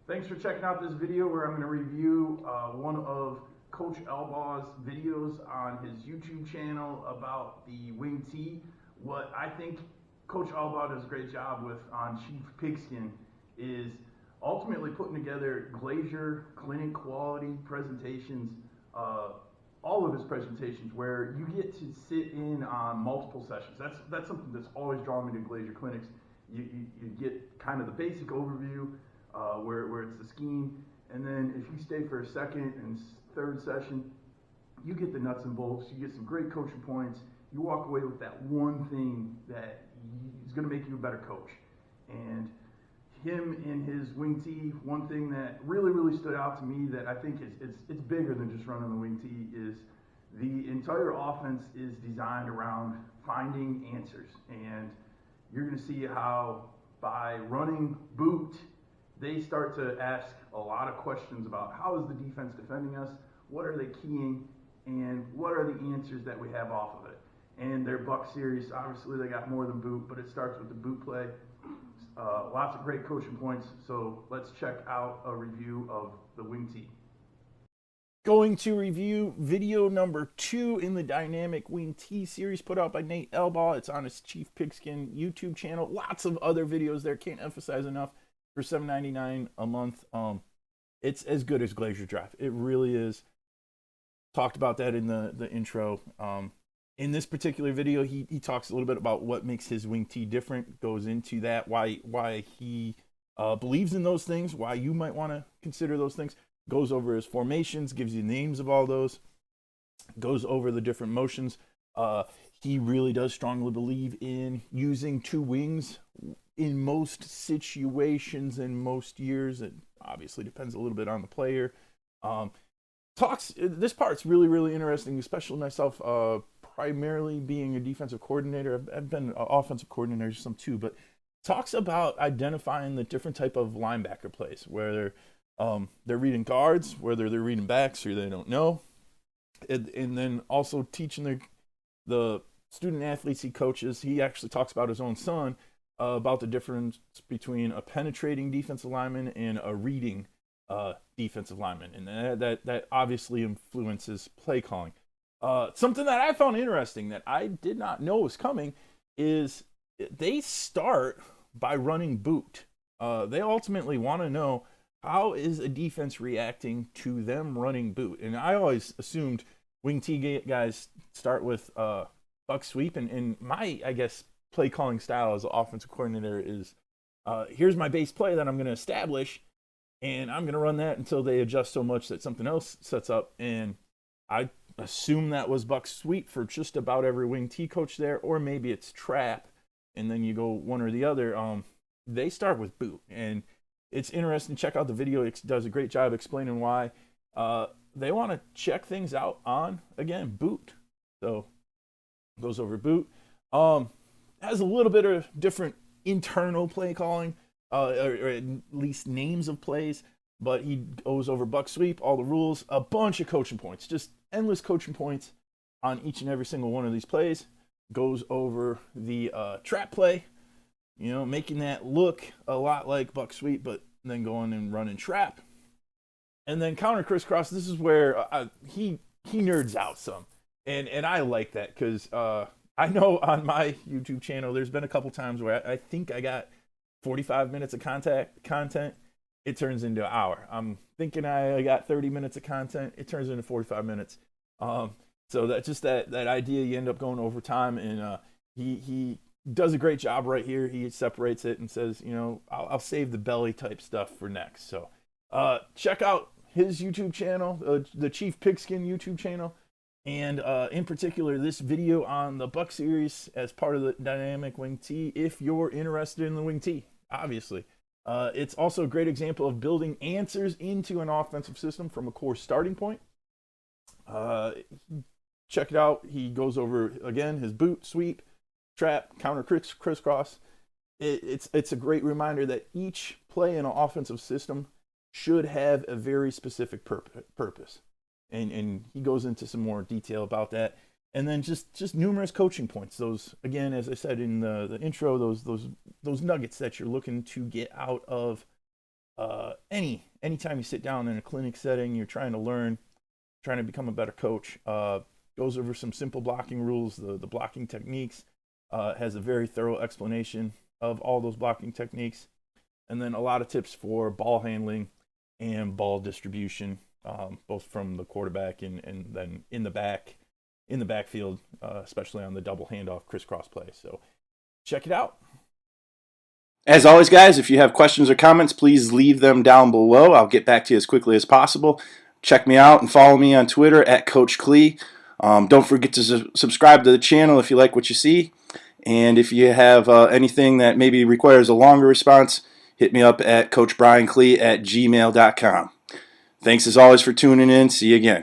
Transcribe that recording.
Thanks for checking out this video where I'm going to review one of Coach Elbaw's videos on his YouTube channel about the wing tee. What I think Coach Elbaw does a great job with on Chiefpigskin is ultimately putting together glazier, clinic quality presentations, all of his presentations where you get to sit in on multiple sessions. That's something that's always drawn me to glazier clinics. You get kind of the basic overview, where it's the scheme, and then if you stay for a second and third session, you get the nuts and bolts. You get some great coaching points. You walk away with that one thing that is going to make you a better coach. And him in his wing tee, one thing that really stood out to me that I think it's bigger than just running the wing tee is the entire offense is designed around finding answers. And you're going to see how by running boot, they start to ask a lot of questions about how is the defense defending us, what are they keying, and what are the answers that we have off of it. And their Buck series, obviously they got more than boot, but it starts with the boot play. Lots of great coaching points, so let's check out a review of the wing tee. Going to review video number 2 in the Dynamic Wing Tee series put out by Nate Elbaw. It's on his Chiefpigskin YouTube channel. Lots of other videos there. Can't emphasize enough. For $7.99 a month, it's as good as Glacier Drive. It really is. Talked about that in the intro. In this particular video, he talks a little bit about what makes his wing tee different. Goes into that, why he believes in those things, why you might want to consider those things. Goes over his formations, gives you names of all those. Goes over the different motions. He really does strongly believe in using two wings in most situations in most years. It obviously depends a little bit on the player. This part's really interesting, especially myself, primarily being a defensive coordinator. I've been an offensive coordinator some too, but talks about identifying the different type of linebacker plays, where they're reading guards, whether they're reading backs or they don't know, and then also teaching the student athletes he coaches. He actually talks about his own son, about the difference between a penetrating defensive lineman and a reading defensive lineman, and that obviously influences play calling. Something that I found interesting that I did not know was coming is they start by running boot. They ultimately want to know how is a defense reacting to them running boot, and I always assumed wing tee guys start with buck sweep, and my, I guess, play calling style as an offensive coordinator is here's my base play that I'm going to establish, and I'm going to run that until they adjust so much that something else sets up. And I assume that was buck sweep for just about every wing tee coach there, or maybe it's trap, and then you go one or the other. They start with boot, and it's interesting. Check out the video. It does a great job explaining why they want to check things out on, again, boot. So goes over boot. Has a little bit of different internal play calling, or at least names of plays, but he goes over buck sweep, all the rules, a bunch of coaching points, just endless coaching points on each and every single one of these plays. Goes over the trap play, making that look a lot like buck sweep, but then going and running trap. And then counter crisscross. This is where he nerds out some, and I like that because I know on my YouTube channel, there's been a couple times where I think I got 45 minutes of content. It turns into an hour. I'm thinking I got 30 minutes of content. It turns into 45 minutes. So that's just that idea. You end up going over time, and he does a great job right here. He separates it and says, I'll save the belly type stuff for next. So check out his YouTube channel, the Chiefpigskin YouTube channel. And in particular, this video on the Buck series as part of the Dynamic Wing Tee, if you're interested in the wing tee, obviously. It's also a great example of building answers into an offensive system from a core starting point. Check it out. He goes over, again, his boot, sweep, trap, counter, crisscross. It's a great reminder that each play in an offensive system should have a very specific purpose. And he goes into some more detail about that. And then just numerous coaching points. Those, again, as I said in the intro, those nuggets that you're looking to get out of Anytime you sit down in a clinic setting, you're trying to learn, trying to become a better coach. Goes over some simple blocking rules, the blocking techniques. Has a very thorough explanation of all those blocking techniques, and then a lot of tips for ball handling and ball distribution, both from the quarterback and then in the backfield, especially on the double handoff crisscross play. So check it out. As always, guys, if you have questions or comments, please leave them down below. I'll get back to you as quickly as possible. Check me out and follow me on Twitter at Coach Klee. Don't forget to subscribe to the channel if you like what you see. And if you have anything that maybe requires a longer response, hit me up at coachbrienklee@gmail.com. Thanks as always for tuning in. See you again.